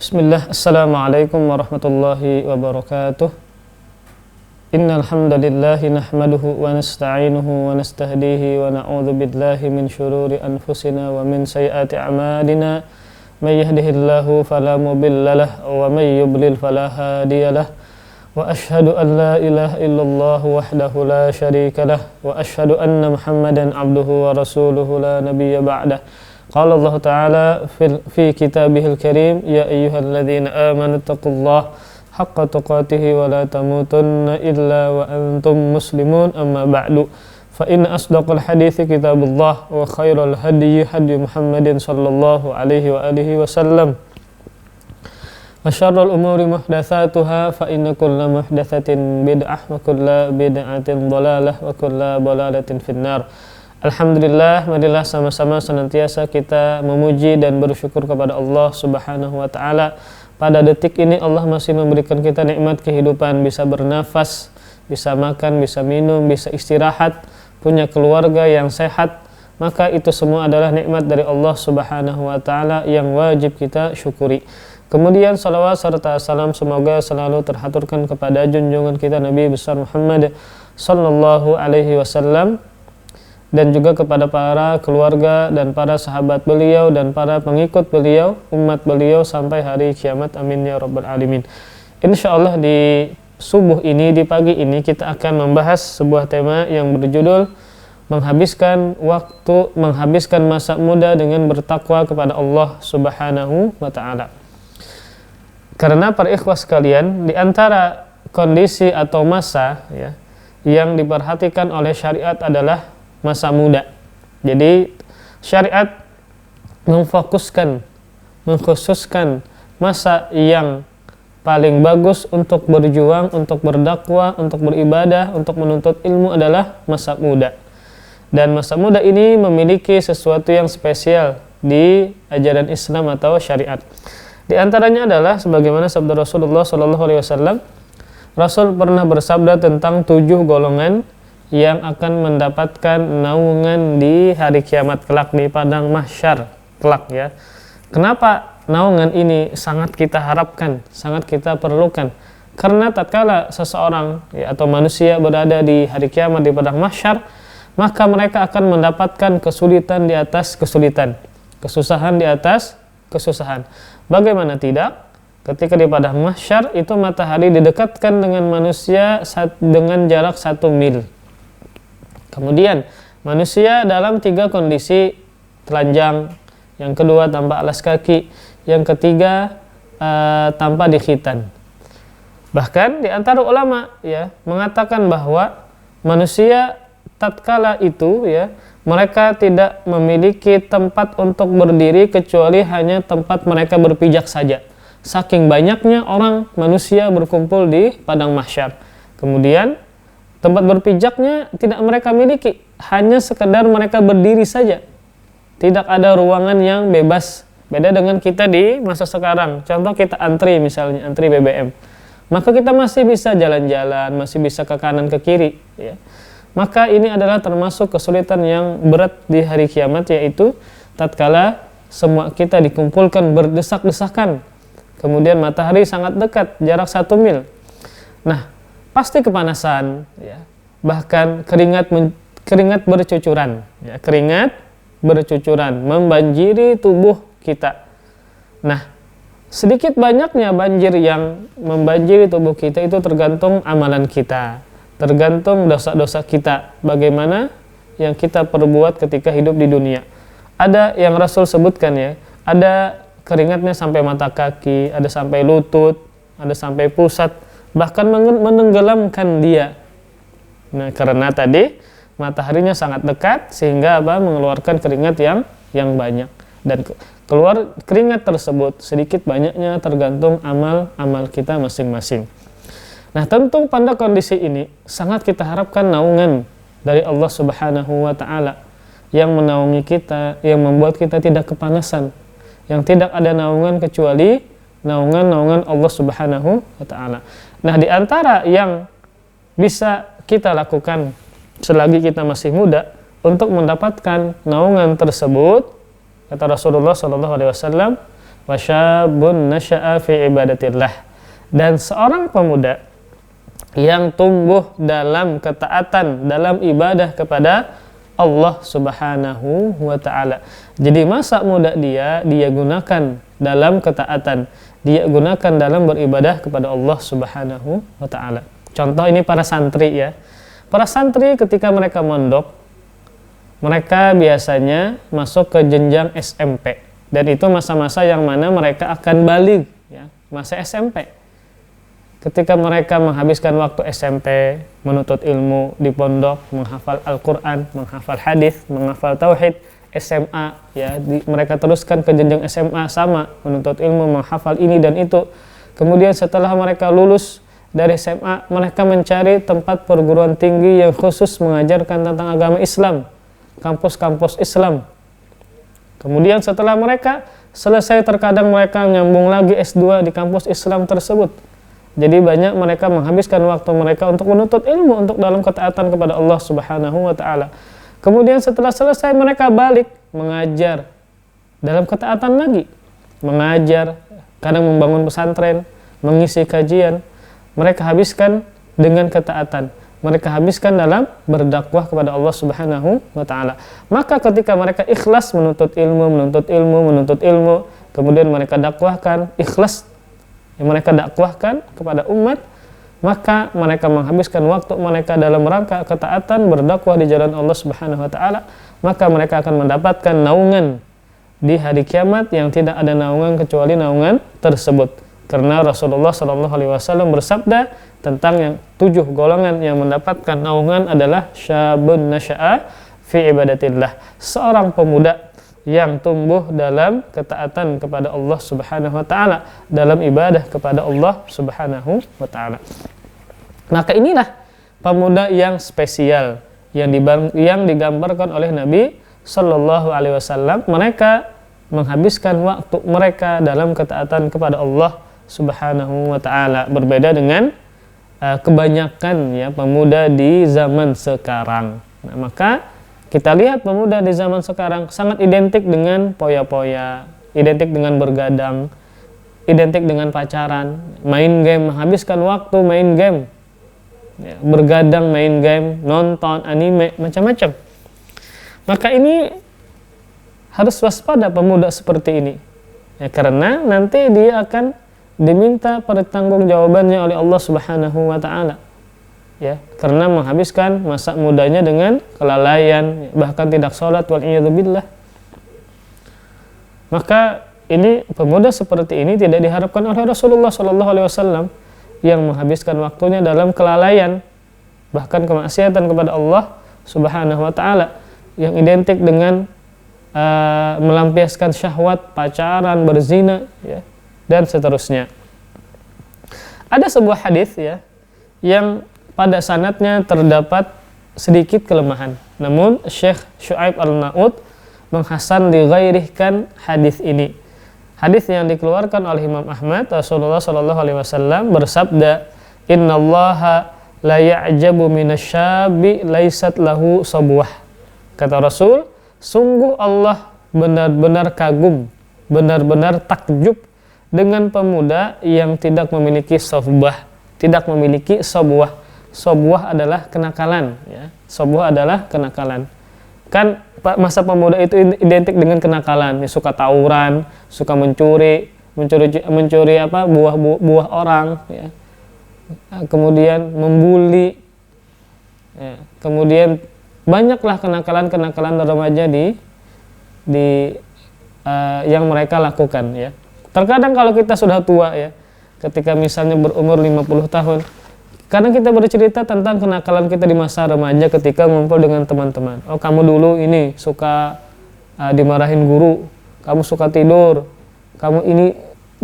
Bismillah, Assalamualaikum warahmatullahi wabarakatuh. Innal hamdalillahi nahmaduhu wa nasta'inuhu wa nastahdihi wa na'udzu billahi min syururi anfusina wa min sayyiati a'malina. May yahdihillahu fala mudhillalah wa may yudlil fala hadiyalah. Wa asyhadu an la ilaha illallah wahdahu la syarikalah wa asyhadu anna Muhammadan abduhu wa rasuluhu la nabiyya ba'dah. Qala Allah Ta'ala fi kitabihil karim, ya ayyuhalladzina amanu taqullaha haqqa tuqatihi wa la tamutunna illa wa antum muslimun, amma ba'du. Fa inna asdaqal hadithi kitabullah wa khairal hadyi hadyi Muhammadin sallallahu alaihi wa alihi wasallam. Wa syarrul umuri muhdatsatuha fa inna kulla muhdatsatin bid'ah wa kulla bid'atin dhalalah wa kulla dhalalatin finnar. Alhamdulillah, marilah sama-sama senantiasa kita memuji dan bersyukur kepada Allah Subhanahu wa taala. Pada detik ini Allah masih memberikan kita nikmat kehidupan, bisa bernafas, bisa makan, bisa minum, bisa istirahat, punya keluarga yang sehat. Maka itu semua adalah nikmat dari Allah Subhanahu wa taala yang wajib kita syukuri. Kemudian salawat serta salam semoga selalu terhaturkan kepada junjungan kita Nabi besar Muhammad sallallahu alaihi wasallam, dan juga kepada para keluarga dan para sahabat beliau dan para pengikut beliau, umat beliau sampai hari kiamat, amin ya rabbal alamin. Insyaallah di subuh ini, di pagi ini kita akan membahas sebuah tema yang berjudul menghabiskan waktu, menghabiskan masa muda dengan bertakwa kepada Allah Subhanahu wa taala. Karena para ikhwah sekalian, di antara kondisi atau masa ya yang diperhatikan oleh syariat adalah masa muda. Jadi syariat mengkhususkan masa yang paling bagus untuk berjuang, untuk berdakwah, untuk beribadah, untuk menuntut ilmu adalah masa muda. Dan masa muda ini memiliki sesuatu yang spesial di ajaran Islam atau syariat. Di antaranya adalah sebagaimana sabda Rasulullah SAW. Rasul pernah bersabda tentang 7 golongan yang akan mendapatkan naungan di hari kiamat kelak, di padang mahsyar kelak ya. Kenapa naungan ini sangat kita harapkan, sangat kita perlukan? Karena tatkala seseorang ya, atau manusia berada di hari kiamat di padang mahsyar, maka mereka akan mendapatkan kesulitan di atas kesulitan, kesusahan di atas kesusahan. Bagaimana tidak? Ketika di padang mahsyar itu matahari didekatkan dengan manusia dengan jarak 1 mil. Kemudian manusia dalam 3 kondisi: telanjang, yang kedua tanpa alas kaki, yang ketiga tanpa di khitan. Bahkan di antara ulama ya mengatakan bahwa manusia tatkala itu ya mereka tidak memiliki tempat untuk berdiri kecuali hanya tempat mereka berpijak saja. Saking banyaknya orang manusia berkumpul di padang mahsyar. Kemudian tempat berpijaknya tidak mereka miliki, hanya sekedar mereka berdiri saja. Tidak ada ruangan yang bebas. Beda dengan kita di masa sekarang. Contoh kita antri misalnya, antri BBM. Maka kita masih bisa jalan-jalan, masih bisa ke kanan ke kiri. Ya. Maka ini adalah termasuk kesulitan yang berat di hari kiamat, yaitu tatkala semua kita dikumpulkan berdesak-desakan. Kemudian matahari sangat dekat, jarak 1 mil. Nah, pasti kepanasan, ya. Bahkan keringat bercucuran, ya. Keringat bercucuran membanjiri tubuh kita. Nah, sedikit banyaknya banjir yang membanjiri tubuh kita itu tergantung amalan kita, tergantung dosa-dosa kita, bagaimana yang kita perbuat ketika hidup di dunia. Ada yang Rasul sebutkan ya, ada keringatnya sampai mata kaki, ada sampai lutut, ada sampai pusat, bahkan menenggelamkan dia. Nah, karena tadi mataharinya sangat dekat sehingga mengeluarkan keringat yang banyak, dan keluar keringat tersebut sedikit banyaknya tergantung amal kita masing-masing. Nah, tentu pada kondisi ini sangat kita harapkan naungan dari Allah Subhanahu wa taala yang menaungi kita, yang membuat kita tidak kepanasan, yang tidak ada naungan kecuali naungan Allah Subhanahu wa taala. Nah, di antara yang bisa kita lakukan selagi kita masih muda untuk mendapatkan naungan tersebut, kata Rasulullah SAW, wa syabun nasya'a fi ibadatillah, dan seorang pemuda yang tumbuh dalam ketaatan, dalam ibadah kepada Allah Subhanahu wa ta'ala. Jadi masa muda dia gunakan dalam ketaatan, dia gunakan dalam beribadah kepada Allah Subhanahu wa ta'ala. Contoh ini para santri ya. Para santri ketika mereka mondok, mereka biasanya masuk ke jenjang SMP, dan itu masa-masa yang mana mereka akan baligh ya, masa SMP. Ketika mereka menghabiskan waktu SMP menuntut ilmu di pondok, menghafal Al-Qur'an, menghafal hadis, menghafal tauhid, SMA ya, mereka teruskan ke jenjang SMA sama menuntut ilmu, menghafal ini dan itu. Kemudian setelah mereka lulus dari SMA, mereka mencari tempat perguruan tinggi yang khusus mengajarkan tentang agama Islam, kampus-kampus Islam. Kemudian setelah mereka selesai, terkadang mereka nyambung lagi S2 di kampus Islam tersebut. Jadi banyak mereka menghabiskan waktu mereka untuk menuntut ilmu, untuk dalam ketaatan kepada Allah Subhanahu wa ta'ala. Kemudian setelah selesai mereka balik mengajar dalam ketaatan lagi, mengajar, kadang membangun pesantren, mengisi kajian. Mereka habiskan dengan ketaatan, mereka habiskan dalam berdakwah kepada Allah Subhanahu wa ta'ala. Maka ketika mereka ikhlas menuntut ilmu, kemudian mereka dakwahkan, ikhlas yang mereka dakwahkan kepada umat, maka mereka menghabiskan waktu mereka dalam rangka ketaatan berdakwah di jalan Allah Subhanahu wa ta'ala, maka mereka akan mendapatkan naungan di hari kiamat yang tidak ada naungan kecuali naungan tersebut. Karena Rasulullah SAW bersabda tentang yang 7 golongan yang mendapatkan naungan adalah syabun nasya'a fi ibadatillah, seorang pemuda yang tumbuh dalam ketaatan kepada Allah Subhanahu wa ta'ala, dalam ibadah kepada Allah Subhanahu wa ta'ala. Maka inilah pemuda yang spesial yang digambarkan oleh Nabi Sallallahu Alaihi Wasallam. Mereka menghabiskan waktu mereka dalam ketaatan kepada Allah Subhanahu wa ta'ala, berbeda dengan kebanyakan ya pemuda di zaman sekarang. Nah, maka kita lihat pemuda di zaman sekarang sangat identik dengan poya-poya, identik dengan bergadang, identik dengan pacaran, main game, menghabiskan waktu main game, ya, bergadang, main game, nonton anime, macam-macam. Maka ini harus waspada pemuda seperti ini, ya, karena nanti dia akan diminta pertanggungjawabannya oleh Allah Subhanahu wa ta'ala. Ya, karena menghabiskan masa mudanya dengan kelalaian, bahkan tidak sholat, wal'iyadzubillah. Maka ini pemuda seperti ini tidak diharapkan oleh Rasulullah SAW yang menghabiskan waktunya dalam kelalaian, bahkan kemaksiatan kepada Allah Subhanahu wa ta'ala, yang identik dengan melampiaskan syahwat, pacaran, berzina, ya, dan seterusnya. Ada sebuah hadis ya yang pada sanadnya terdapat sedikit kelemahan. Namun Syekh Syu'aib Al-Na'ud menghasan dighairihkan hadis ini. Hadis yang dikeluarkan oleh Imam Ahmad, Rasulullah sallallahu alaihi wasallam bersabda, "Innallaha la ya'jabu minasyabi laisat lahu sabwah." Kata Rasul, sungguh Allah benar-benar kagum, benar-benar takjub dengan pemuda yang tidak memiliki sabwah, tidak memiliki sabwah. Sabwah adalah kenakalan, ya. Sabwah adalah kenakalan. Kan masa pemuda itu identik dengan kenakalan, ya, suka tawuran, suka mencuri apa buah orang, ya. Kemudian membuli, ya. Kemudian banyaklah kenakalan remaja yang mereka lakukan, ya. Terkadang kalau kita sudah tua, ya, ketika misalnya berumur 50 tahun, kadang kita bercerita tentang kenakalan kita di masa remaja ketika ngumpul dengan teman-teman. Oh, kamu dulu ini suka dimarahin guru, kamu suka tidur, kamu ini,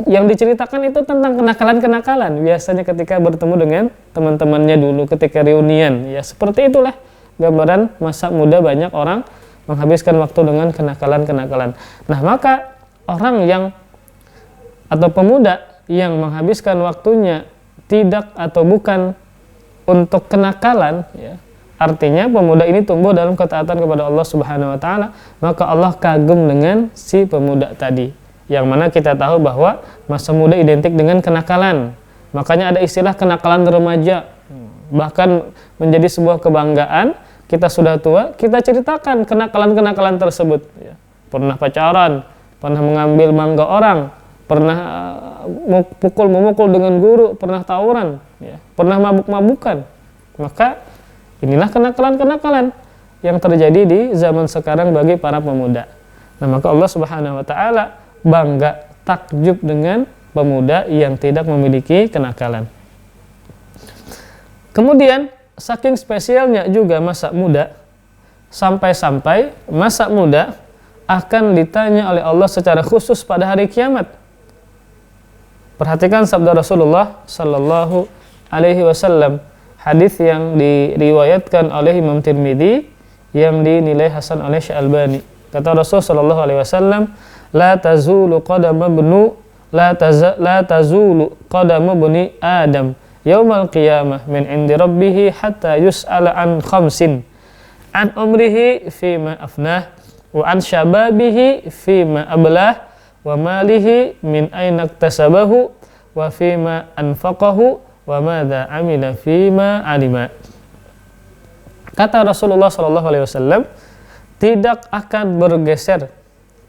yang diceritakan itu tentang kenakalan-kenakalan. Biasanya ketika bertemu dengan teman-temannya dulu ketika reunian, ya seperti itulah gambaran masa muda banyak orang menghabiskan waktu dengan kenakalan-kenakalan. Nah, maka orang yang atau pemuda yang menghabiskan waktunya tidak atau bukan untuk kenakalan, ya, artinya pemuda ini tumbuh dalam ketaatan kepada Allah Subhanahu wa ta'ala, maka Allah kagum dengan si pemuda tadi. yang mana kita tahu bahwa masa muda identik dengan kenakalan. Makanya ada istilah kenakalan remaja. Bahkan menjadi sebuah kebanggaan, kita sudah tua, kita ceritakan kenakalan-kenakalan tersebut. Ya. Pernah pacaran, pernah mengambil mangga orang, pernah memukul dengan guru, pernah tawuran, ya. Pernah mabuk-mabukan. Maka inilah kenakalan-kenakalan yang terjadi di zaman sekarang bagi para pemuda. Nah, maka Allah Subhanahu wa taala bangga, takjub dengan pemuda yang tidak memiliki kenakalan. Kemudian saking spesialnya juga masa muda, sampai-sampai masa muda akan ditanya oleh Allah secara khusus pada hari kiamat. Perhatikan sabda Rasulullah sallallahu alaihi wasallam, hadis yang diriwayatkan oleh Imam Tirmidzi yang dinilai hasan oleh Syalbani. Kata Rasul sallallahu alaihi wasallam, la tazulu qadama bni Adam yaumal qiyamah min indi rabbih hatta yus'ala an khamsin, an umrihi fima afnah, wa an syababihi fima ablah, wa malihi min aina iktasabahu, wa fima anfaqahu, wa madza amila fima alima. Kata Rasulullah sallallahu alaihi wasallam, tidak akan bergeser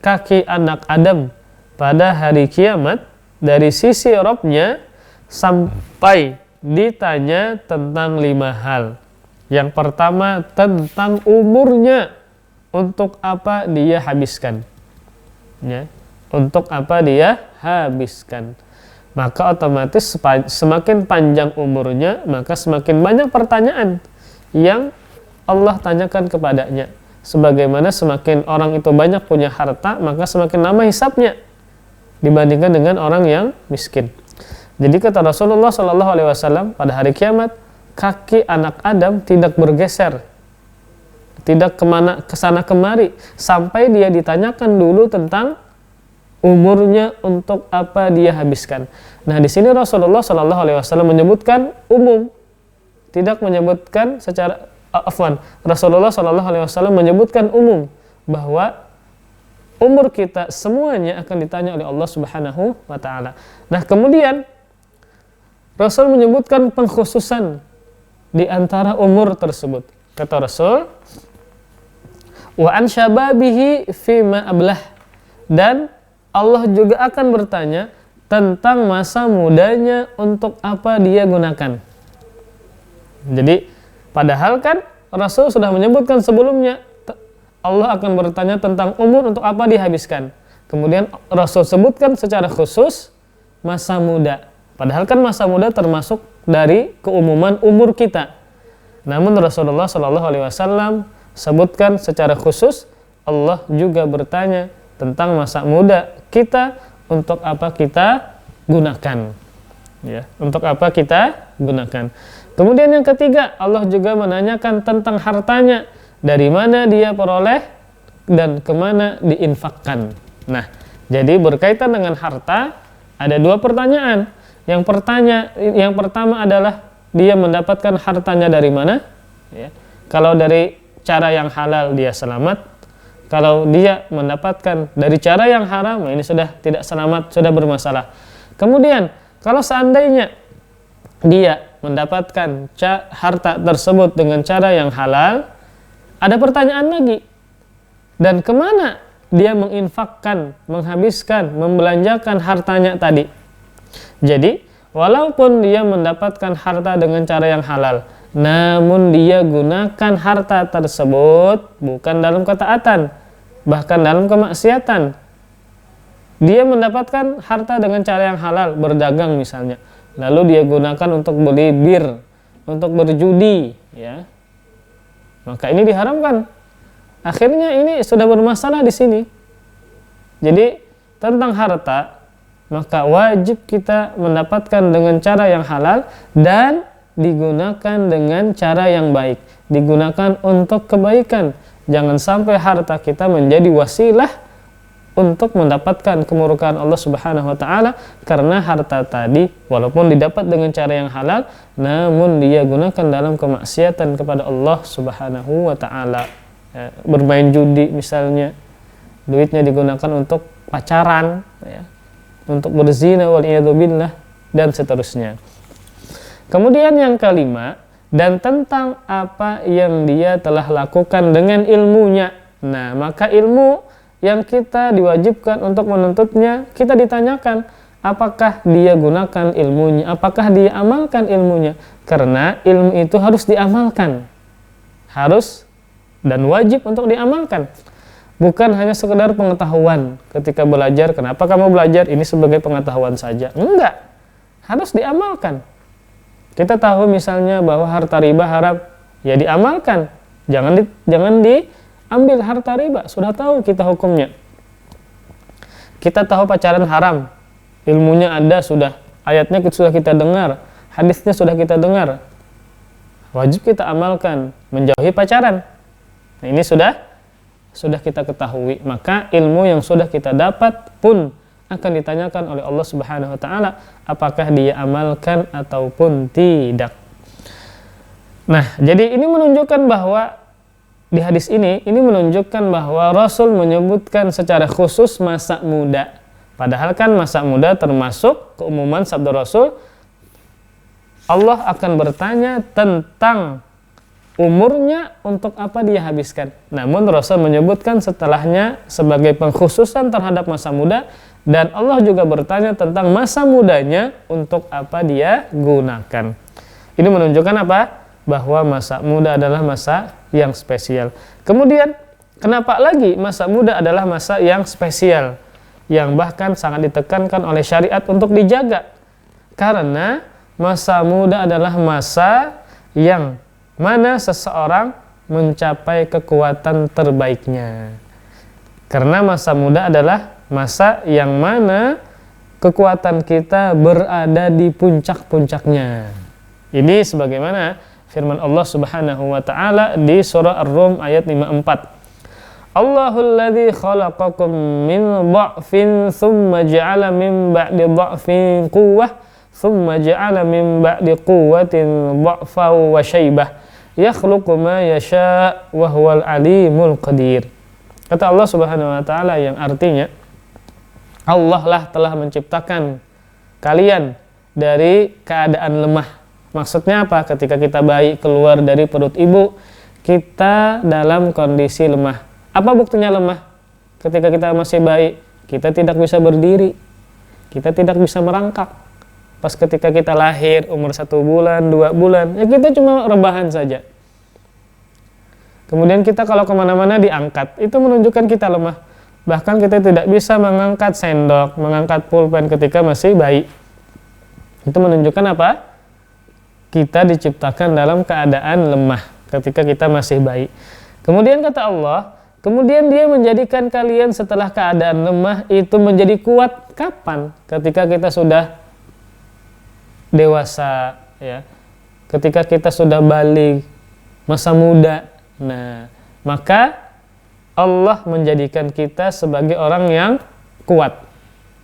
kaki anak Adam pada hari kiamat dari sisi Rabb-nya sampai ditanya tentang 5 hal. Yang pertama, tentang umurnya, untuk apa dia habiskan, ya, untuk apa dia habiskan. Maka otomatis semakin panjang umurnya, maka semakin banyak pertanyaan yang Allah tanyakan kepadanya. Sebagaimana semakin orang itu banyak punya harta, maka semakin lama hisabnya dibandingkan dengan orang yang miskin. Jadi kata Rasulullah Shallallahu Alaihi Wasallam, pada hari kiamat kaki anak Adam tidak bergeser, tidak kesana kemari, sampai dia ditanyakan dulu tentang umurnya, untuk apa dia habiskan. Nah, di sini Rasulullah Shallallahu Alaihi Wasallam menyebutkan umum, tidak menyebutkan secara Rasulullah Shallallahu Alaihi Wasallam menyebutkan umum, bahwa umur kita semuanya akan ditanya oleh Allah Subhanahu wa taala. Nah, kemudian Rasul menyebutkan pengkhususan di antara umur tersebut. Kata Rasul, wa an syababihi fima ablah, dan Allah juga akan bertanya tentang masa mudanya, untuk apa dia gunakan. Jadi padahal kan Rasul sudah menyebutkan sebelumnya, Allah akan bertanya tentang umur, untuk apa dihabiskan. Kemudian Rasul sebutkan secara khusus masa muda. Padahal kan masa muda termasuk dari keumuman umur kita. Namun Rasulullah Shallallahu Alaihi Wasallam sebutkan secara khusus, Allah juga bertanya tentang masa muda kita, untuk apa kita gunakan. Ya, untuk apa kita gunakan. Kemudian yang ketiga, Allah juga menanyakan tentang hartanya, dari mana dia peroleh dan kemana diinfakkan. Nah, jadi berkaitan dengan harta ada 2 pertanyaan. Yang pertama adalah dia mendapatkan hartanya dari mana? Ya. Kalau dari cara yang halal dia selamat. Kalau dia mendapatkan dari cara yang haram, ini sudah tidak selamat, sudah bermasalah. Kemudian kalau seandainya dia mendapatkan harta tersebut dengan cara yang halal, ada pertanyaan lagi. Dan kemana dia menginfakkan, menghabiskan, membelanjakan hartanya tadi? Jadi, walaupun dia mendapatkan harta dengan cara yang halal, namun dia gunakan harta tersebut bukan dalam ketaatan, bahkan dalam kemaksiatan. Dia mendapatkan harta dengan cara yang halal, berdagang misalnya, lalu dia gunakan untuk beli bir, untuk berjudi, ya, maka ini diharamkan. Akhirnya ini sudah bermasalah di sini. Jadi tentang harta, maka wajib kita mendapatkan dengan cara yang halal dan digunakan dengan cara yang baik, digunakan untuk kebaikan. Jangan sampai harta kita menjadi wasilah untuk mendapatkan kemurkaan Allah Subhanahu wa taala, karena harta tadi walaupun didapat dengan cara yang halal, namun dia gunakan dalam kemaksiatan kepada Allah Subhanahu wa taala. Ya, bermain judi misalnya, duitnya digunakan untuk pacaran, ya, untuk berzina waliyadzubillah dan seterusnya. Kemudian yang kelima, dan tentang apa yang dia telah lakukan dengan ilmunya. Nah, maka ilmu yang kita diwajibkan untuk menuntutnya, kita ditanyakan apakah dia gunakan ilmunya, apakah dia amalkan ilmunya. Karena ilmu itu harus diamalkan, harus dan wajib untuk diamalkan. Bukan hanya sekedar pengetahuan ketika belajar. Kenapa kamu belajar? Ini sebagai pengetahuan saja. Enggak, harus diamalkan. Kita tahu misalnya bahwa harta riba haram, ya diamalkan. Jangan diambil harta riba, sudah tahu kita hukumnya. Kita tahu pacaran haram, ilmunya ada sudah, ayatnya sudah kita dengar, hadisnya sudah kita dengar. Wajib kita amalkan, menjauhi pacaran. Nah, ini sudah kita ketahui. Maka ilmu yang sudah kita dapat pun akan ditanyakan oleh Allah Subhanahu wa taala apakah dia amalkan ataupun tidak. Nah, jadi ini menunjukkan bahwa di hadis ini menunjukkan bahwa Rasul menyebutkan secara khusus masa muda. Padahal kan masa muda termasuk keumuman sabda Rasul, Allah akan bertanya tentang umurnya untuk apa dia habiskan. Namun Rasul menyebutkan setelahnya sebagai pengkhususan terhadap masa muda. Dan Allah juga bertanya tentang masa mudanya untuk apa dia gunakan. Ini menunjukkan apa? Bahwa masa muda adalah masa yang spesial. Kemudian, kenapa lagi masa muda adalah masa yang spesial? Yang bahkan sangat ditekankan oleh syariat untuk dijaga. Karena masa muda adalah masa yang mana seseorang mencapai kekuatan terbaiknya. Karena masa muda adalah masa yang mana kekuatan kita berada di puncak-puncaknya. Ini sebagaimana firman Allah Subhanahu wa taala di surah Ar-Rum ayat 54. Allahul ladzi khalaqakum min dha'fin tsumma ja'ala min ba'di dha'fin quwwah tsumma ja'ala min ba'di quwwatin dha'fan wa syaibah yakhluqu ma yasha' wa huwal alimul qadir. Kata Allah Subhanahu wa taala yang artinya Allah lah telah menciptakan kalian dari keadaan lemah. Maksudnya apa? Ketika kita bayi keluar dari perut ibu, kita dalam kondisi lemah. Apa buktinya lemah? Ketika kita masih bayi, kita tidak bisa berdiri, kita tidak bisa merangkak. Pas ketika kita lahir, umur 1 bulan, 2 bulan, ya kita cuma rebahan saja. Kemudian kita kalau kemana-mana diangkat, itu menunjukkan kita lemah. Bahkan kita tidak bisa mengangkat sendok, mengangkat pulpen ketika masih bayi. Itu menunjukkan apa? Kita diciptakan dalam keadaan lemah ketika kita masih bayi. Kemudian kata Allah, kemudian dia menjadikan kalian setelah keadaan lemah itu menjadi kuat. Kapan? Ketika kita sudah dewasa, ya. Ketika kita sudah balik, masa muda. Nah, maka Allah menjadikan kita sebagai orang yang kuat,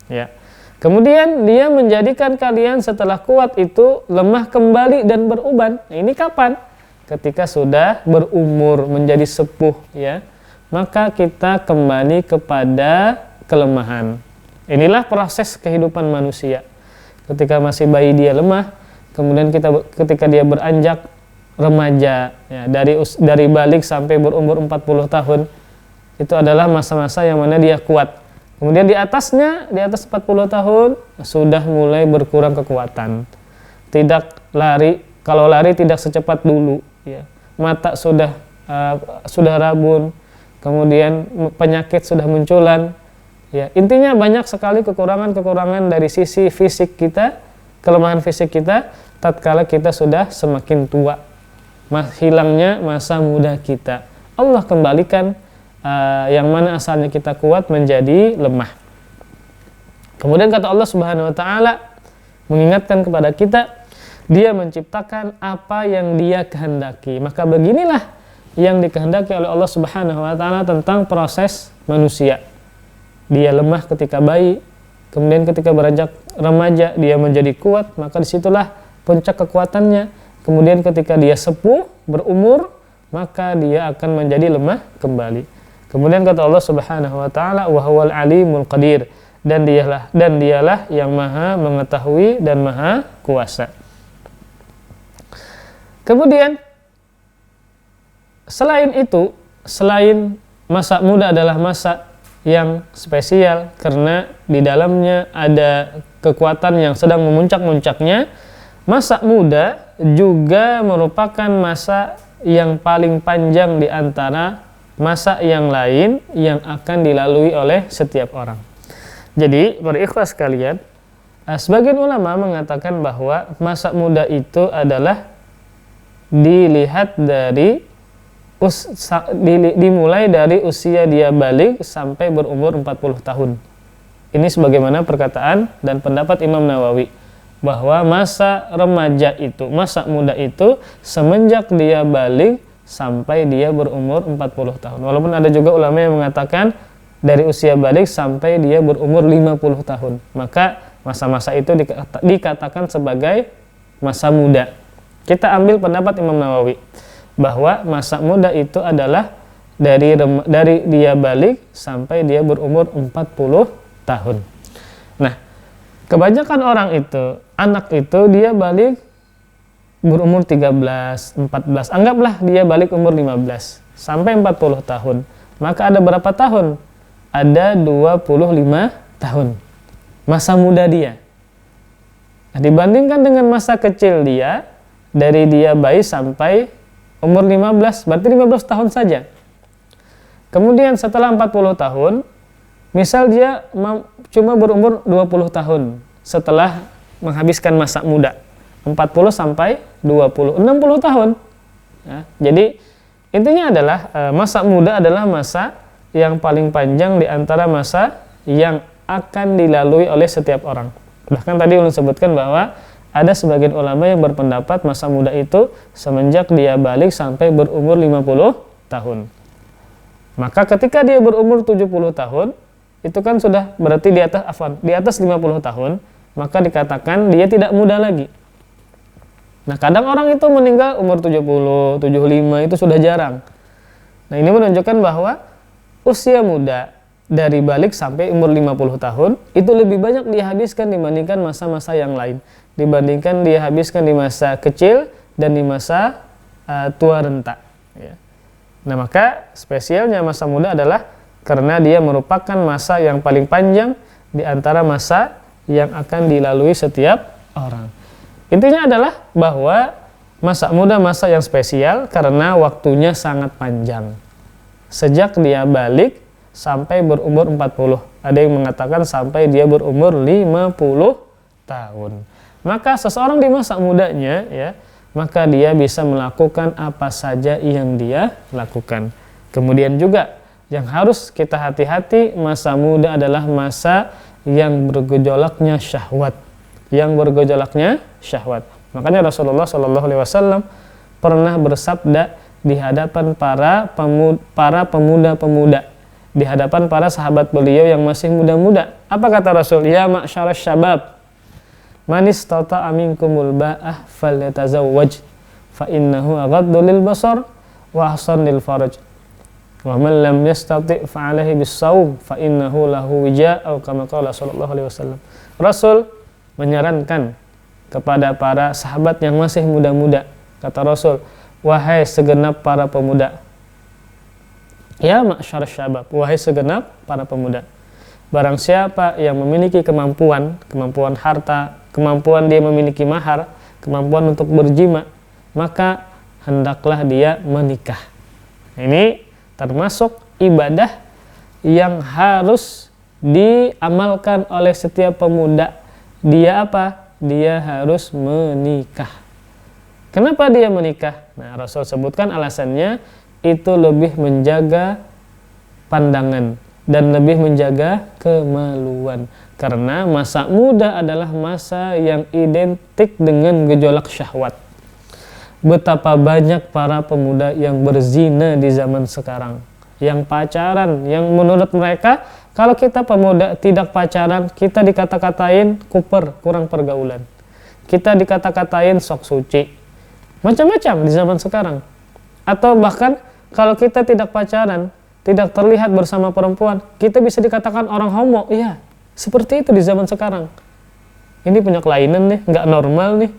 ya. Kemudian dia menjadikan kalian setelah kuat itu lemah kembali dan beruban. Nah, ini kapan? Ketika sudah berumur menjadi sepuh, ya. Maka kita kembali kepada kelemahan. Inilah proses kehidupan manusia. Ketika masih bayi dia lemah, kemudian ketika dia beranjak remaja, ya, dari balik sampai berumur 40 tahun. Itu adalah masa-masa yang mana dia kuat. Kemudian di atas 40 tahun sudah mulai berkurang kekuatan. Tidak lari, kalau lari tidak secepat dulu, ya. Mata sudah rabun, kemudian penyakit sudah munculan. Ya, intinya banyak sekali kekurangan-kekurangan dari sisi fisik kita, kelemahan fisik kita tatkala kita sudah semakin tua. Hilangnya masa muda kita. Allah kembalikan yang mana asalnya kita kuat menjadi lemah. Kemudian kata Allah Subhanahu wa taala mengingatkan kepada kita, dia menciptakan apa yang dia kehendaki. Maka beginilah yang dikehendaki oleh Allah Subhanahu wa taala tentang proses manusia. Dia lemah ketika bayi, kemudian ketika beranjak remaja dia menjadi kuat, maka disitulah puncak kekuatannya. Kemudian ketika dia sepuh, berumur, maka dia akan menjadi lemah kembali. Kemudian kata Allah Subhanahu wa taala, wa huwal alimul qadir, dan dialah yang Maha mengetahui dan Maha kuasa. Kemudian selain itu, selain masa muda adalah masa yang spesial karena di dalamnya ada kekuatan yang sedang memuncak-muncaknya, masa muda juga merupakan masa yang paling panjang di antara masa yang lain yang akan dilalui oleh setiap orang. Jadi, para ikhwah sekalian, sebagian ulama mengatakan bahwa masa muda itu adalah dilihat dari dimulai dari usia dia balik sampai berumur 40 tahun. Ini sebagaimana perkataan dan pendapat Imam Nawawi, bahwa masa remaja itu, masa muda itu semenjak dia balik sampai dia berumur 40 tahun. Walaupun ada juga ulama yang mengatakan dari usia balik sampai dia berumur 50 tahun. Maka masa-masa itu dikatakan sebagai masa muda. Kita ambil pendapat Imam Nawawi bahwa masa muda itu adalah dari dia balik sampai dia berumur 40 tahun. Nah, kebanyakan orang itu, anak itu dia balik berumur 13, 14, anggaplah dia balik umur 15 sampai 40 tahun. Maka ada berapa tahun? Ada 25 tahun masa muda dia. Nah, dibandingkan dengan masa kecil dia, dari dia bayi sampai umur 15, berarti 15 tahun saja. Kemudian setelah 40 tahun, misal dia cuma berumur 20 tahun setelah menghabiskan masa muda, 40 sampai 20, 60 tahun. Ya, jadi intinya adalah masa muda adalah masa yang paling panjang di antara masa yang akan dilalui oleh setiap orang. Bahkan tadi ulun sebutkan bahwa ada sebagian ulama yang berpendapat masa muda itu semenjak dia balik sampai berumur 50 tahun. Maka ketika dia berumur 70 tahun, itu kan sudah berarti di atas 50 tahun, maka dikatakan dia tidak muda lagi. Nah, kadang orang itu meninggal umur 70, 75 itu sudah jarang. Nah, ini menunjukkan bahwa usia muda dari balik sampai umur 50 tahun itu lebih banyak dihabiskan dibandingkan masa-masa yang lain. Dibandingkan dia habiskan di masa kecil dan di masa tua renta. Ya. Nah, maka spesialnya masa muda adalah karena dia merupakan masa yang paling panjang di antara masa yang akan dilalui setiap orang. Intinya adalah bahwa masa muda masa yang spesial karena waktunya sangat panjang. Sejak dia balik sampai berumur 40. Ada yang mengatakan sampai dia berumur 50 tahun. Maka seseorang di masa mudanya, ya, maka dia bisa melakukan apa saja yang dia lakukan. Kemudian juga yang harus kita hati-hati, masa muda adalah masa yang bergejolaknya syahwat. Makanya Rasulullah SAW pernah bersabda di hadapan para pemuda-pemuda, di hadapan para sahabat beliau yang masih muda-muda. Apa kata Rasul? Ya ma'syarasy syabab, man istata'a minkumul ba'ah falyatazawwaj fa innahu aghaddu lil basar wa ahsan lil faraj. Wa man lam yastati' fa 'alaihi bis-shaum fa innahu lahu wija' atau kama qala sallallahu alaihi wasallam. Rasul menyarankan kepada para sahabat yang masih muda-muda, kata Rasul, wahai segenap para pemuda, ya ma'syarasy syabab, wahai segenap para pemuda, barang siapa yang memiliki kemampuan harta, kemampuan dia memiliki mahar, kemampuan untuk berjima, maka hendaklah dia menikah. Ini termasuk ibadah yang harus diamalkan oleh setiap pemuda. Dia apa? Dia harus menikah. Kenapa dia menikah? Nah, Rasul sebutkan alasannya itu lebih menjaga pandangan dan lebih menjaga kemaluan. Karena masa muda adalah masa yang identik dengan gejolak syahwat. Betapa banyak para pemuda yang berzina di zaman sekarang, yang pacaran, yang menurut mereka kalau kita pemuda tidak pacaran, kita dikata-katain kuper, kurang pergaulan. Kita dikata-katain sok suci. Macam-macam di zaman sekarang. Atau bahkan kalau kita tidak pacaran, tidak terlihat bersama perempuan, kita bisa dikatakan orang homo. Iya, seperti itu di zaman sekarang. Ini punya kelainan nih, nggak normal nih.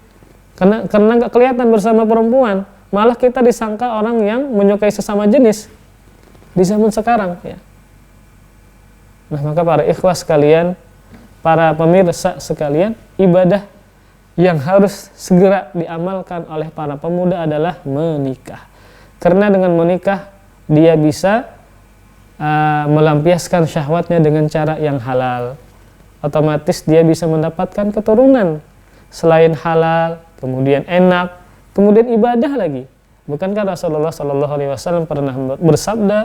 Karena nggak kelihatan bersama perempuan, malah kita disangka orang yang menyukai sesama jenis di zaman sekarang. Ya. Nah, maka para ikhwas sekalian, para pemirsa sekalian, ibadah yang harus segera diamalkan oleh para pemuda adalah menikah. Karena dengan menikah, dia bisa melampiaskan syahwatnya dengan cara yang halal. Otomatis dia bisa mendapatkan keturunan selain halal, kemudian enak, kemudian ibadah lagi. Bukankah Rasulullah SAW pernah bersabda,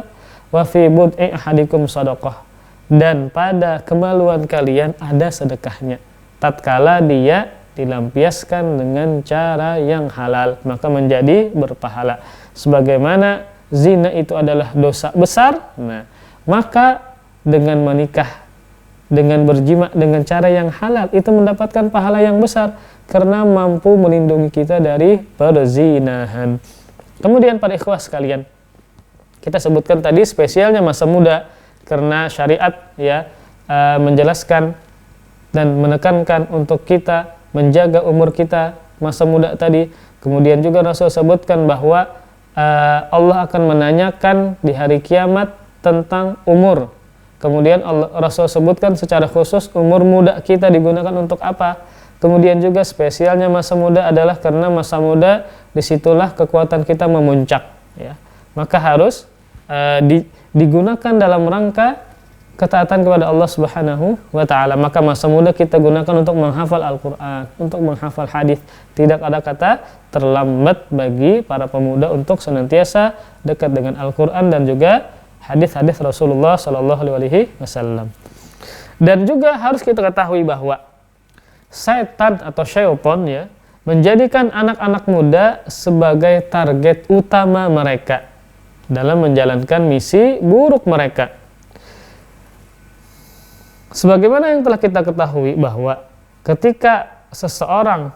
wa fi bud'i ahadikum shadaqah, dan pada kemaluan kalian ada sedekahnya, tatkala dia dilampiaskan dengan cara yang halal, maka menjadi berpahala. Sebagaimana zina itu adalah dosa besar, nah, maka dengan menikah, dengan berjima dengan cara yang halal, itu mendapatkan pahala yang besar, karena mampu melindungi kita dari perzinahan. Kemudian para ikhwah sekalian, kita sebutkan tadi spesialnya masa muda, karena syariat ya menjelaskan dan menekankan untuk kita menjaga umur kita masa muda tadi. Kemudian juga Rasul sebutkan bahwa Allah akan menanyakan di hari kiamat tentang umur. Kemudian Rasul sebutkan secara khusus umur muda kita digunakan untuk apa. Kemudian juga spesialnya masa muda adalah karena masa muda disitulah kekuatan kita memuncak. Ya. Maka harus digunakan dalam rangka ketaatan kepada Allah Subhanahu wa Ta'ala. Maka masa muda kita gunakan untuk menghafal Al-Quran, untuk menghafal hadis. Tidak ada kata terlambat bagi para pemuda untuk senantiasa dekat dengan Al-Quran dan juga hadis-hadis Rasulullah SAW. Dan juga harus kita ketahui bahwa setan atau syaitan ya menjadikan anak-anak muda sebagai target utama mereka dalam menjalankan misi buruk mereka. Sebagaimana yang telah kita ketahui bahwa ketika seseorang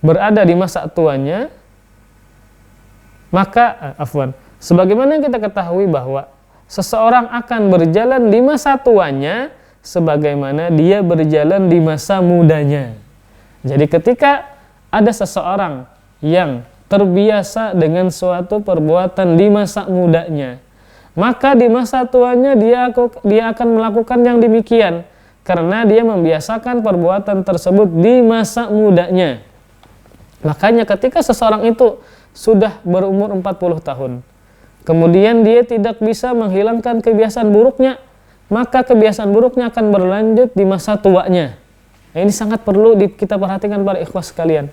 berada di masa tuanya, maka sebagaimana yang kita ketahui bahwa seseorang akan berjalan di masa tuanya sebagaimana dia berjalan di masa mudanya. Jadi ketika ada seseorang yang terbiasa dengan suatu perbuatan di masa mudanya, maka di masa tuanya dia akan melakukan yang demikian karena dia membiasakan perbuatan tersebut di masa mudanya. Makanya ketika seseorang itu sudah berumur 40 tahun, kemudian dia tidak bisa menghilangkan kebiasaan buruknya, maka kebiasaan buruknya akan berlanjut di masa tuanya. Nah, ini sangat perlu kita perhatikan para ikhwas sekalian.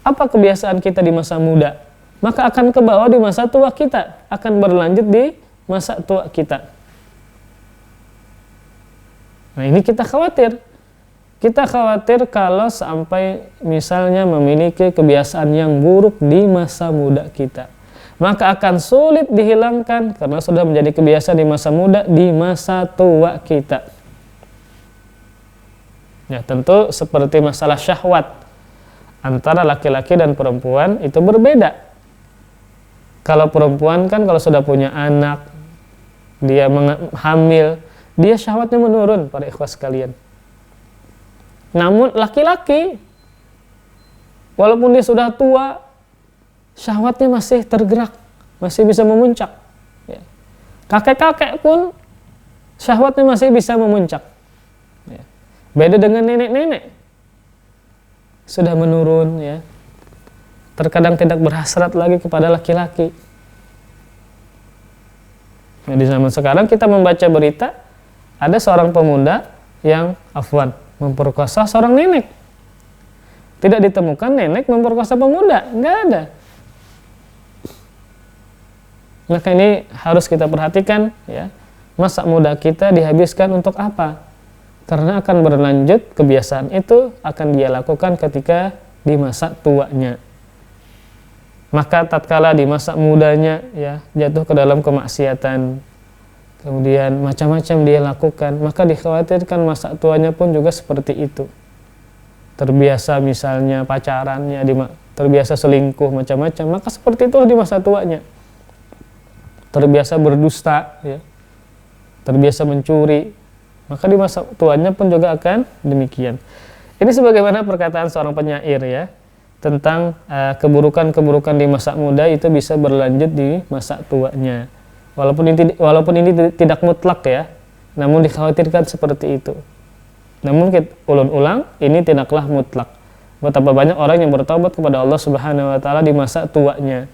Apa kebiasaan kita di masa muda, maka akan ke bawah di masa tua kita, akan berlanjut di masa tua kita. Nah, ini kita khawatir. Kita khawatir kalau sampai misalnya memiliki kebiasaan yang buruk di masa muda kita, maka akan sulit dihilangkan karena sudah menjadi kebiasaan di masa muda, di masa tua kita. Ya, tentu seperti masalah syahwat antara laki-laki dan perempuan itu berbeda. Kalau perempuan kan kalau sudah punya anak, dia hamil, dia syahwatnya menurun para ikhwas sekalian. Namun laki-laki walaupun dia sudah tua, syahwatnya masih tergerak, masih bisa memuncak. Ya. Kakek-kakek pun syahwatnya masih bisa memuncak. Ya. Beda dengan nenek-nenek, sudah menurun, ya. Terkadang tidak berhasrat lagi kepada laki-laki. Nah, di zaman sekarang kita membaca berita, ada seorang pemuda yang memperkosa seorang nenek. Tidak ditemukan nenek memperkosa pemuda, nggak ada. Maka ini harus kita perhatikan, ya. Masa muda kita dihabiskan untuk apa? Karena akan berlanjut kebiasaan itu akan dia lakukan ketika di masa tuanya. Maka tatkala di masa mudanya ya jatuh ke dalam kemaksiatan, kemudian macam-macam dia lakukan, maka dikhawatirkan masa tuanya pun juga seperti itu. Terbiasa misalnya pacarannya, terbiasa selingkuh macam-macam, maka seperti itu di masa tuanya. Terbiasa berdusta, ya, terbiasa mencuri, maka di masa tuanya pun juga akan demikian. Ini sebagaimana perkataan seorang penyair ya, tentang keburukan-keburukan di masa muda itu bisa berlanjut di masa tuanya. Walaupun ini tidak mutlak ya, namun dikhawatirkan seperti itu. Namun kita ulun-ulang, ini tidaklah mutlak. Betapa banyak orang yang bertaubat kepada Allah Subhanahu wa taala di masa tuanya.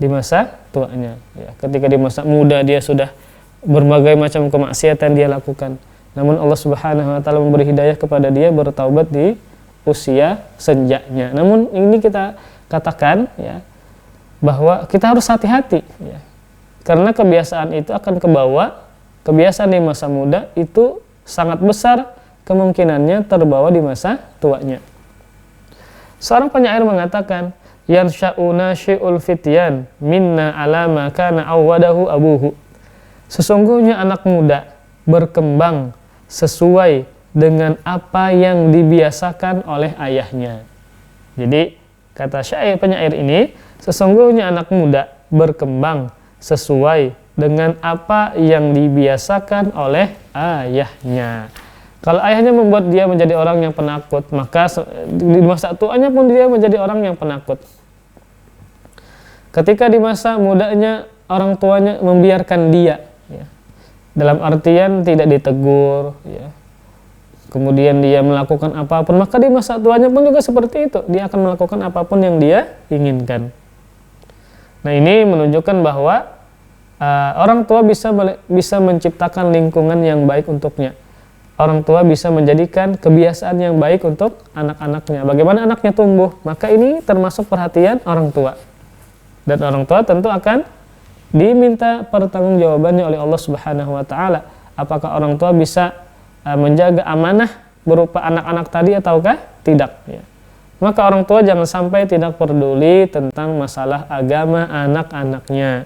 Di masa tuanya ya, ketika di masa muda dia sudah berbagai macam kemaksiatan dia lakukan. Namun Allah Subhanahu wa taala memberi hidayah kepada dia bertaubat di usia senjanya. Namun ini kita katakan ya, bahwa kita harus hati-hati ya. Karena kebiasaan itu akan kebawa, kebiasaan di masa muda itu sangat besar kemungkinannya terbawa di masa tuanya. Seorang penyair mengatakan, yansha'una syai'ul fityan minna ala ma kana awwadahu abuhu. Sesungguhnya anak muda berkembang sesuai dengan apa yang dibiasakan oleh ayahnya. Jadi kata penyair ini, sesungguhnya anak muda berkembang sesuai dengan apa yang dibiasakan oleh ayahnya. Kalau ayahnya membuat dia menjadi orang yang penakut, maka di masa tuanya pun dia menjadi orang yang penakut. Ketika di masa mudanya orang tuanya membiarkan dia ya, dalam artian tidak ditegur ya, kemudian dia melakukan apapun, maka di masa tuanya pun juga seperti itu, dia akan melakukan apapun yang dia inginkan. Nah, ini menunjukkan bahwa orang tua bisa menciptakan lingkungan yang baik untuknya. Orang tua bisa menjadikan kebiasaan yang baik untuk anak-anaknya. Bagaimana anaknya tumbuh, maka ini termasuk perhatian orang tua. Dan orang tua tentu akan diminta pertanggungjawabannya oleh Allah Subhanahu wa taala. Apakah orang tua bisa menjaga amanah berupa anak-anak tadi ataukah tidak ya. Maka orang tua jangan sampai tidak peduli tentang masalah agama anak-anaknya,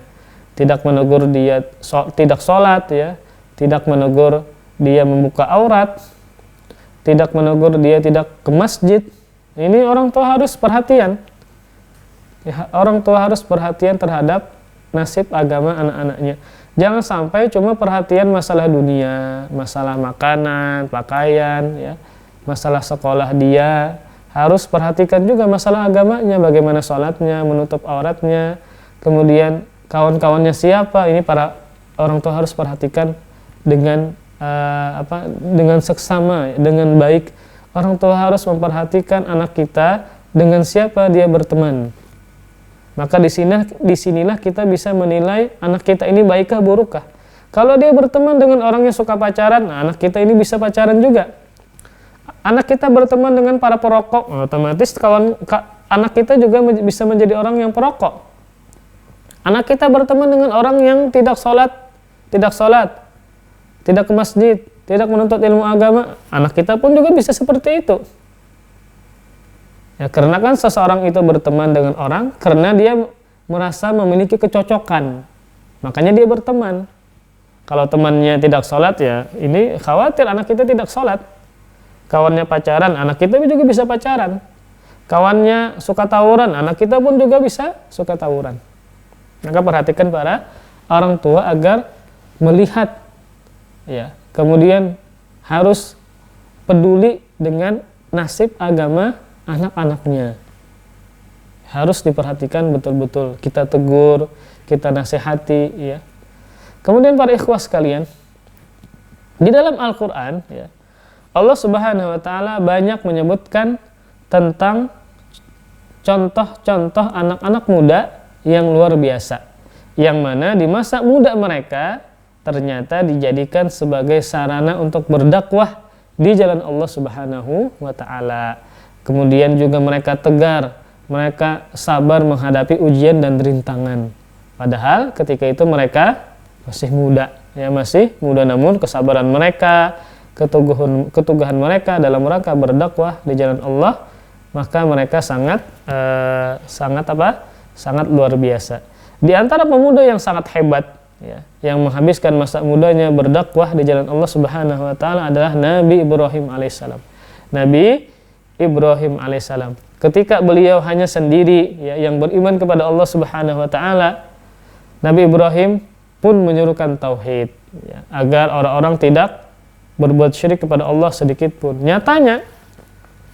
tidak menegur dia tidak sholat ya, tidak menegur dia membuka aurat, tidak menegur dia tidak ke masjid. Ini orang tua harus perhatian ya, orang tua harus perhatian terhadap nasib agama anak-anaknya. Jangan sampai cuma perhatian masalah dunia, masalah makanan, pakaian, ya, masalah sekolah dia. Harus perhatikan juga masalah agamanya, bagaimana sholatnya, menutup auratnya, kemudian kawan-kawannya siapa. Ini para orang tua harus perhatikan dengan dengan seksama, dengan baik. Orang tua harus memperhatikan anak kita dengan siapa dia berteman. Maka disinilah kita bisa menilai anak kita ini baikkah burukkah. Kalau dia berteman dengan orang yang suka pacaran, nah anak kita ini bisa pacaran juga. Anak kita berteman dengan para perokok, otomatis anak kita juga bisa menjadi orang yang perokok. Anak kita berteman dengan orang yang tidak sholat, tidak ke masjid, tidak menuntut ilmu agama, anak kita pun juga bisa seperti itu. Ya, karena kan seseorang itu berteman dengan orang karena dia merasa memiliki kecocokan, makanya dia berteman. Kalau temannya tidak sholat, ya ini khawatir anak kita tidak sholat. Kawannya pacaran, anak kita juga bisa pacaran. Kawannya suka tawuran, anak kita pun juga bisa suka tawuran. Maka perhatikan para orang tua agar melihat, ya, kemudian harus peduli dengan nasib agama anak-anaknya. Harus diperhatikan betul-betul, kita tegur, kita nasihati, ya. Kemudian para ikhwah sekalian, di dalam Al-Qur'an, ya, Allah Subhanahu wa taala banyak menyebutkan tentang contoh-contoh anak-anak muda yang luar biasa, yang mana di masa muda mereka ternyata dijadikan sebagai sarana untuk berdakwah di jalan Allah Subhanahu wa taala. Kemudian juga mereka tegar, mereka sabar menghadapi ujian dan rintangan. Padahal ketika itu mereka masih muda, ya masih muda, namun kesabaran mereka, keteguhan mereka dalam rangka berdakwah di jalan Allah, maka mereka sangat luar biasa. Di antara pemuda yang sangat hebat, ya, yang menghabiskan masa mudanya berdakwah di jalan Allah Subhanahu wa taala adalah Nabi Ibrahim alaihissalam. Nabi Ibrahim alaihissalam, ketika beliau hanya sendiri, ya, yang beriman kepada Allah Subhanahu wa taala, Nabi Ibrahim pun menyuruhkan tauhid, ya, agar orang-orang tidak berbuat syirik kepada Allah sedikit pun. Nyatanya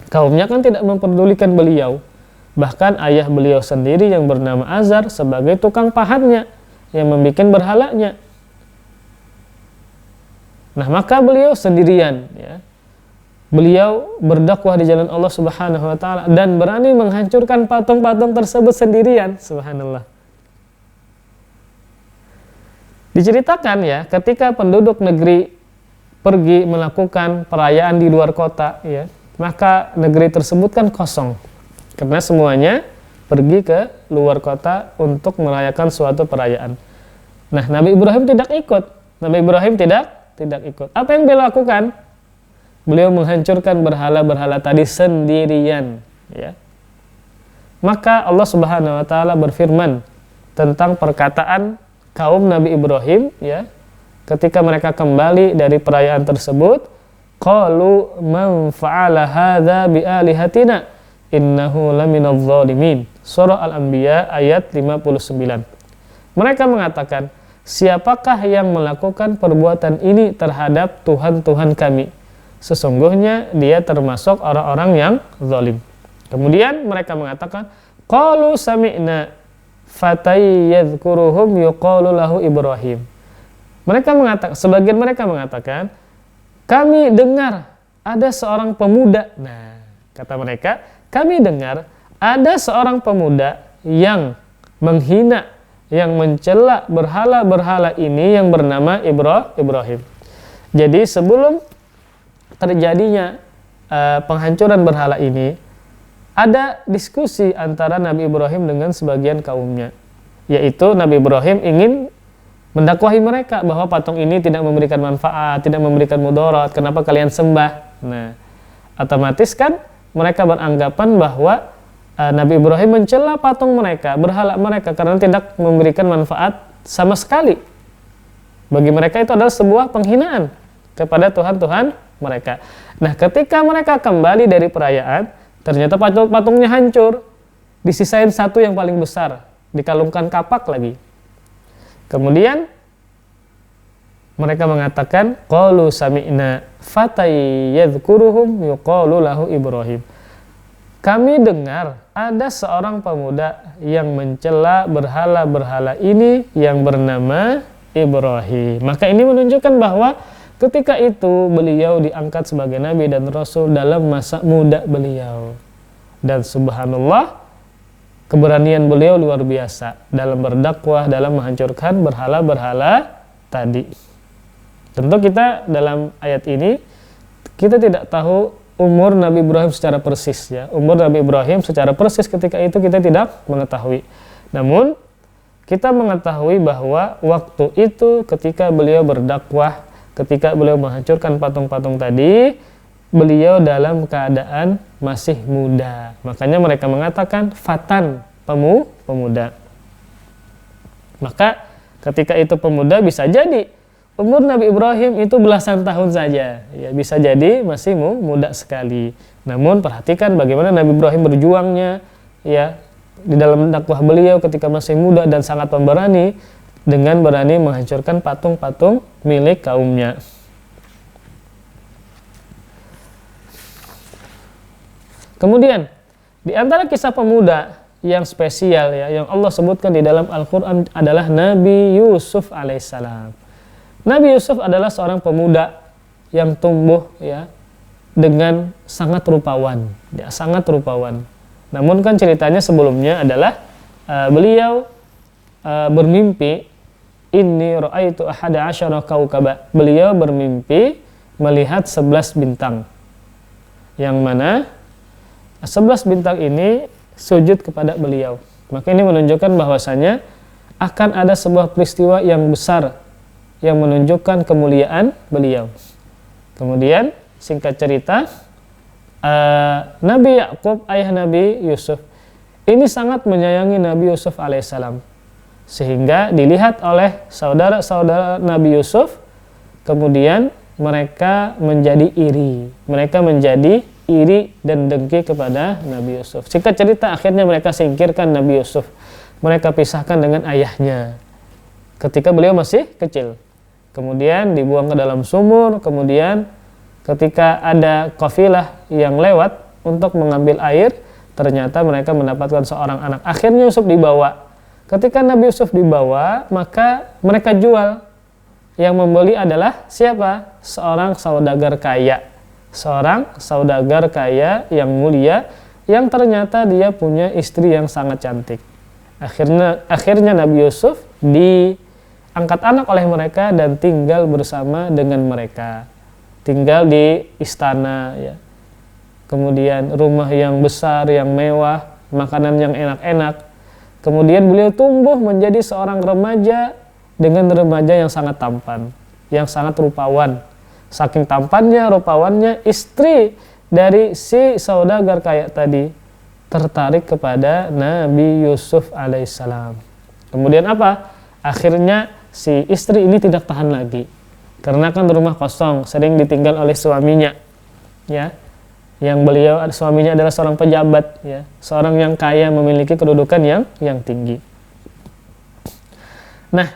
kaumnya kan tidak memperdulikan beliau. Bahkan ayah beliau sendiri yang bernama Azar sebagai tukang pahatnya yang membuat berhalanya. Nah, maka beliau sendirian, ya. Beliau berdakwah di jalan Allah Subhanahu wa taala dan berani menghancurkan patung-patung tersebut sendirian, subhanallah. Diceritakan ya, ketika penduduk negeri pergi melakukan perayaan di luar kota, ya, maka negeri tersebut kan kosong. Karena semuanya pergi ke luar kota untuk merayakan suatu perayaan. Nah, Nabi Ibrahim tidak ikut. Nabi Ibrahim tidak ikut. Apa yang beliau lakukan? Beliau menghancurkan berhala-berhala tadi sendirian, ya. Maka Allah Subhanahu wa taala berfirman tentang perkataan kaum Nabi Ibrahim, ya, ketika mereka kembali dari perayaan tersebut, qalu man fa'ala hadza bi alihatina innahu laminadz zalimin. Surah Al-Anbiya ayat 59. Mereka mengatakan, siapakah yang melakukan perbuatan ini terhadap Tuhan-Tuhan kami? Sesungguhnya dia termasuk orang-orang yang zalim. Kemudian mereka mengatakan, qalu sami'na fatay yadhkuruhum yuqalu lahu Ibrahim. Sebagian mereka mengatakan, kami dengar ada seorang pemuda. Nah, kata mereka, kami dengar ada seorang pemuda yang menghina, yang mencela berhala-berhala ini yang bernama Ibrahim. Jadi sebelum terjadinya penghancuran berhala ini, ada diskusi antara Nabi Ibrahim dengan sebagian kaumnya, yaitu Nabi Ibrahim ingin mendakwahi mereka bahwa patung ini tidak memberikan manfaat, tidak memberikan mudarat, kenapa kalian sembah? Nah, otomatis kan mereka beranggapan bahwa Nabi Ibrahim mencela patung mereka, berhala mereka, karena tidak memberikan manfaat sama sekali. Bagi mereka itu adalah sebuah penghinaan kepada Tuhan-Tuhan mereka. Nah, ketika mereka kembali dari perayaan, ternyata patungnya hancur, disisain satu yang paling besar, dikalungkan kapak lagi. Kemudian mereka mengatakan, qalu sami'na fatay yadhkuruhum yuqalu lahu Ibrahim. Kami dengar ada seorang pemuda yang mencela berhala-berhala ini yang bernama Ibrahim. Maka ini menunjukkan bahwa ketika itu beliau diangkat sebagai nabi dan rasul dalam masa muda beliau. Dan subhanallah, keberanian beliau luar biasa dalam berdakwah, dalam menghancurkan berhala-berhala tadi. Tentu kita dalam ayat ini, kita tidak tahu umur Nabi Ibrahim secara persis, ya. Umur Nabi Ibrahim secara persis ketika itu kita tidak mengetahui. Namun kita mengetahui bahwa waktu itu ketika beliau berdakwah, ketika beliau menghancurkan patung-patung tadi, beliau dalam keadaan masih muda. Makanya mereka mengatakan fatan, pemuda. Maka ketika itu pemuda, bisa jadi umur Nabi Ibrahim itu belasan tahun saja, ya, bisa jadi masih muda sekali. Namun perhatikan bagaimana Nabi Ibrahim berjuangnya, ya, di dalam dakwah beliau ketika masih muda dan sangat pemberani, dengan berani menghancurkan patung-patung milik kaumnya. Kemudian di antara kisah pemuda yang spesial, ya, yang Allah sebutkan di dalam Al-Quran adalah Nabi Yusuf alaihissalam. Nabi Yusuf adalah seorang pemuda yang tumbuh, ya, dengan sangat rupawan, ya, sangat rupawan. Namun kan ceritanya sebelumnya adalah beliau bermimpi, inni ra'aitu ahada asyara kaukaba. Beliau bermimpi melihat 11 bintang, yang mana 11 bintang ini sujud kepada beliau. Maka ini menunjukkan bahwasanya akan ada sebuah peristiwa yang besar yang menunjukkan kemuliaan beliau. Kemudian singkat cerita, Nabi Yakub, ayah Nabi Yusuf, ini sangat menyayangi Nabi Yusuf alaihissalam, sehingga dilihat oleh saudara-saudara Nabi Yusuf. Kemudian mereka menjadi iri dan dengki kepada Nabi Yusuf. Singkat cerita, akhirnya mereka singkirkan Nabi Yusuf. Mereka pisahkan dengan ayahnya ketika beliau masih kecil. kemudian dibuang ke dalam sumur, kemudian ketika ada kafilah yang lewat untuk mengambil air, ternyata mereka mendapatkan seorang anak. Akhirnya Yusuf dibawa. Ketika Nabi Yusuf dibawa, maka mereka jual. Yang membeli adalah siapa? Seorang saudagar kaya. Seorang saudagar kaya yang mulia, yang ternyata dia punya istri yang sangat cantik. Akhirnya Nabi Yusuf diangkat anak oleh mereka dan tinggal bersama dengan mereka. Tinggal di istana, ya. Kemudian rumah yang besar, yang mewah, makanan yang enak-enak. Kemudian beliau tumbuh menjadi seorang remaja dengan remaja yang sangat tampan, yang sangat rupawan. Saking tampannya, rupawannya, istri dari si saudagar kaya tadi tertarik kepada Nabi Yusuf alaihissalam. Kemudian apa? Akhirnya si istri ini tidak tahan lagi, karena kan rumah kosong, sering ditinggal oleh suaminya, ya. Yang beliau, suaminya adalah seorang pejabat, ya, seorang yang kaya, memiliki kedudukan yang tinggi. Nah,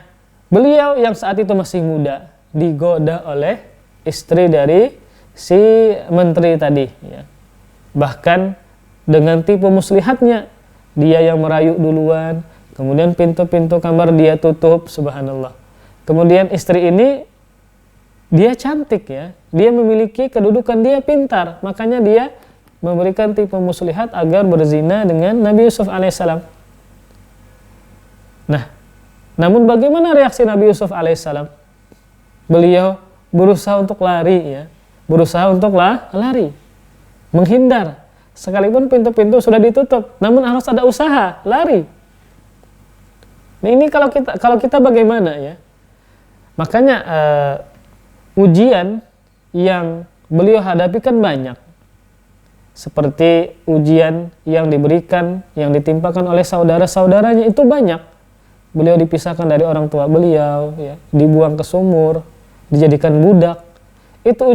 beliau yang saat itu masih muda digoda oleh istri dari si menteri tadi, ya. Bahkan dengan tipu muslihatnya, dia yang merayu duluan, kemudian pintu-pintu kamar dia tutup, subhanallah. Kemudian istri ini dia cantik, ya, dia memiliki kedudukan, dia pintar, makanya dia memberikan tipu muslihat agar berzina dengan Nabi Yusuf alaihissalam. Nah, namun bagaimana reaksi Nabi Yusuf alaihissalam? Beliau berusaha untuk lari, ya, berusaha untuk lari, menghindar, sekalipun pintu-pintu sudah ditutup, namun harus ada usaha lari. Nah, ini kalau kita bagaimana, ya? Makanya ujian yang beliau hadapi kan banyak, seperti ujian yang diberikan, yang ditimpakan oleh saudara-saudaranya itu banyak. Beliau dipisahkan dari orang tua beliau, ya, dibuang ke sumur, dijadikan budak. Itu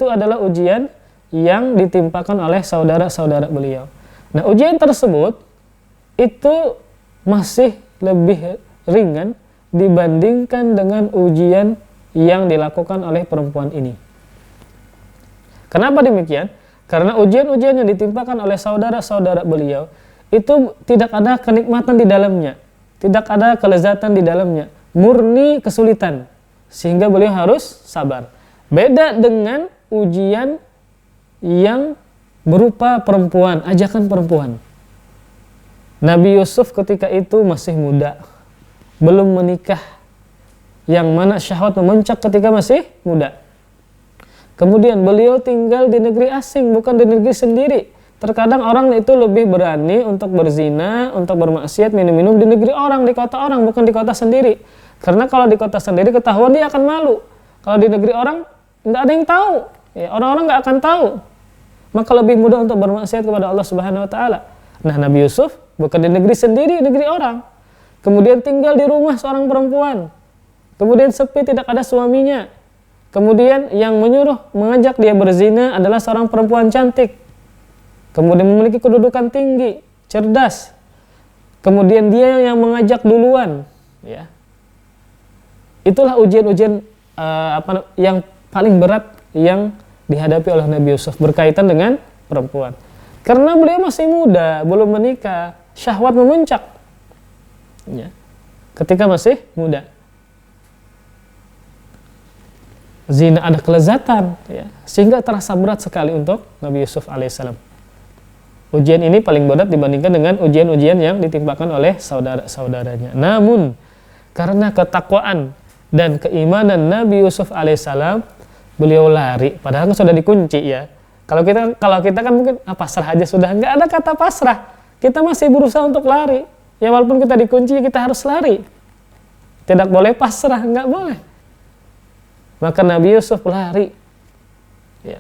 adalah ujian yang ditimpakan oleh saudara-saudara beliau. Nah, ujian tersebut itu masih lebih ringan dibandingkan dengan ujian yang dilakukan oleh perempuan ini. Kenapa demikian? Karena ujian-ujian yang ditimpakan oleh saudara-saudara beliau itu tidak ada kenikmatan di dalamnya, tidak ada kelezatan di dalamnya, murni kesulitan, sehingga beliau harus sabar. Beda dengan ujian yang berupa perempuan, ajakan perempuan. Nabi Yusuf ketika itu masih muda, belum menikah, yang mana syahwat memuncak ketika masih muda. Kemudian beliau tinggal di negeri asing, bukan di negeri sendiri. Terkadang orang itu lebih berani untuk berzina, untuk bermaksiat, minum-minum di negeri orang, di kota orang, bukan di kota sendiri. Karena kalau di kota sendiri ketahuan dia akan malu. Kalau di negeri orang nggak ada yang tahu, ya, orang-orang nggak akan tahu. Maka lebih mudah untuk bermaksiat kepada Allah Subhanahu Wa Taala. Nah, Nabi Yusuf bukan di negeri sendiri, di negeri orang. Kemudian tinggal di rumah seorang perempuan. Kemudian sepi, tidak ada suaminya. Kemudian yang menyuruh, mengajak dia berzina adalah seorang perempuan cantik. Kemudian memiliki kedudukan tinggi, cerdas. Kemudian dia yang mengajak duluan, ya. Itulah ujian-ujian yang paling berat yang dihadapi oleh Nabi Yusuf berkaitan dengan perempuan. Karena beliau masih muda, belum menikah, syahwat memuncak, ya, ketika masih muda. Zina ada kelezatan, ya, sehingga terasa berat sekali untuk Nabi Yusuf alaihissalam. Ujian ini paling berat dibandingkan dengan ujian-ujian yang ditimpakan oleh saudara-saudaranya. Namun karena ketakwaan dan keimanan Nabi Yusuf alaihissalam, beliau lari. Padahal kan sudah dikunci, ya. Kalau kita kan mungkin pasrah aja sudah. Nggak ada kata pasrah. Kita masih berusaha untuk lari. Ya, walaupun kita dikunci, kita harus lari. Tidak boleh pasrah, nggak boleh. Maka Nabi Yusuf lari, ya,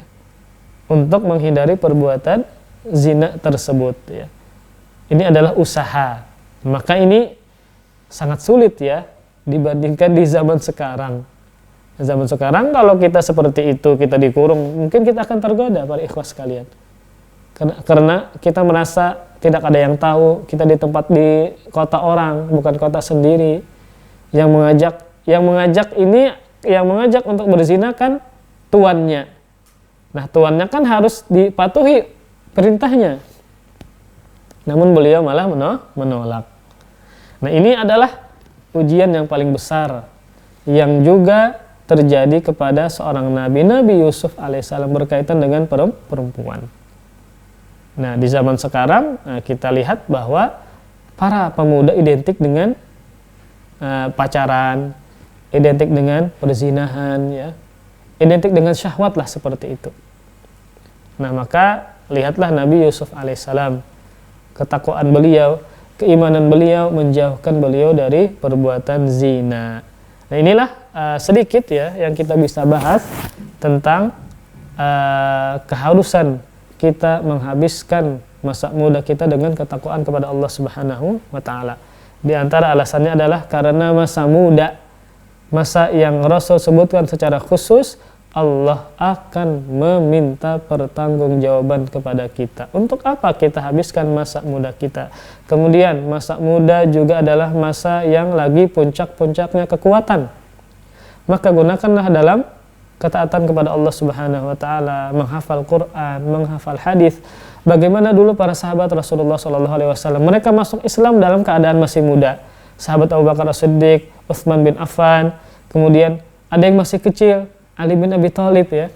untuk menghindari perbuatan zina tersebut, ya. Ini adalah usaha. Maka ini sangat sulit, ya, dibandingkan di zaman sekarang. Zaman sekarang kalau kita seperti itu, kita dikurung, mungkin kita akan tergoda, para ikhwas sekalian. Karena kita merasa tidak ada yang tahu, kita di kota orang, bukan kota sendiri. Yang mengajak ini yang mengajak untuk berzina kan tuannya. Nah, tuannya kan harus dipatuhi perintahnya. Namun beliau malah menolak. Nah, ini adalah ujian yang paling besar yang juga terjadi kepada seorang nabi, Nabi Yusuf alaihissalam, berkaitan dengan perempuan. Nah, di zaman sekarang kita lihat bahwa para pemuda identik dengan pacaran, identik dengan perzinahan, ya, identik dengan syahwat lah, seperti itu. Nah, maka lihatlah Nabi Yusuf alaihissalam, ketakwaan beliau, keimanan beliau menjauhkan beliau dari perbuatan zina. Nah, inilah sedikit ya yang kita bisa bahas tentang keharusan kita menghabiskan masa muda kita dengan ketakwaan kepada Allah Subhanahu wa taala. Di antara alasannya adalah karena masa muda, masa yang Rasul sebutkan secara khusus, Allah akan meminta pertanggungjawaban kepada kita. Untuk apa kita habiskan masa muda kita? Kemudian masa muda juga adalah masa yang lagi puncak-puncaknya kekuatan. Maka gunakanlah dalam ketaatan kepada Allah Subhanahu wa taala, menghafal Quran, menghafal hadis. Bagaimana dulu para sahabat Rasulullah SAW, mereka masuk Islam dalam keadaan masih muda. Sahabat Abu Bakar As-Siddiq, Utsman bin Affan, kemudian ada yang masih kecil, Ali bin Abi Thalib, ya,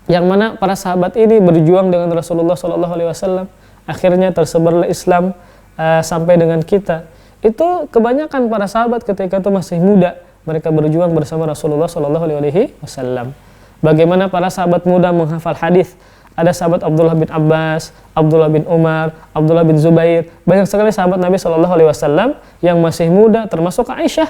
yang mana para sahabat ini berjuang dengan Rasulullah SAW. Akhirnya tersebarlah Islam sampai dengan kita. Itu kebanyakan para sahabat ketika itu masih muda, mereka berjuang bersama Rasulullah SAW. Bagaimana para sahabat muda menghafal hadis? Ada sahabat Abdullah bin Abbas, Abdullah bin Umar, Abdullah bin Zubair. Banyak sekali sahabat Nabi SAW yang masih muda, termasuk Aisyah,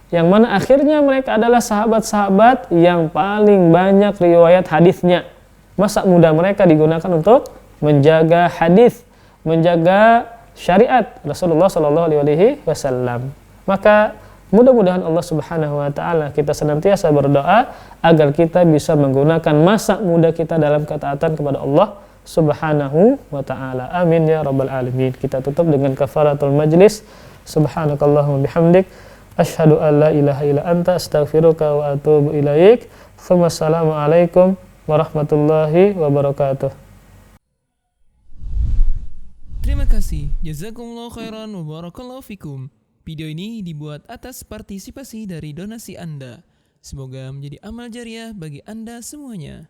yang mana akhirnya mereka adalah sahabat-sahabat yang paling banyak riwayat hadisnya. Masa muda mereka digunakan untuk menjaga hadis, menjaga syariat Rasulullah SAW. Maka mudah-mudahan Allah Subhanahu wa taala kita senantiasa berdoa agar kita bisa menggunakan masa muda kita dalam ketaatan kepada Allah Subhanahu wa taala. Amin ya rabbal alamin. Kita tutup dengan kafaratul majlis. Subhanakallahumma bihamdik, asyhadu an la ilaha illa anta, astaghfiruka wa atubu ilaik. Wassalamualaikum warahmatullahi wabarakatuh. Terima kasih. Jazakumullah khairan wa barakallahu fikum. Video ini dibuat atas partisipasi dari donasi Anda. Semoga menjadi amal jariah bagi Anda semuanya.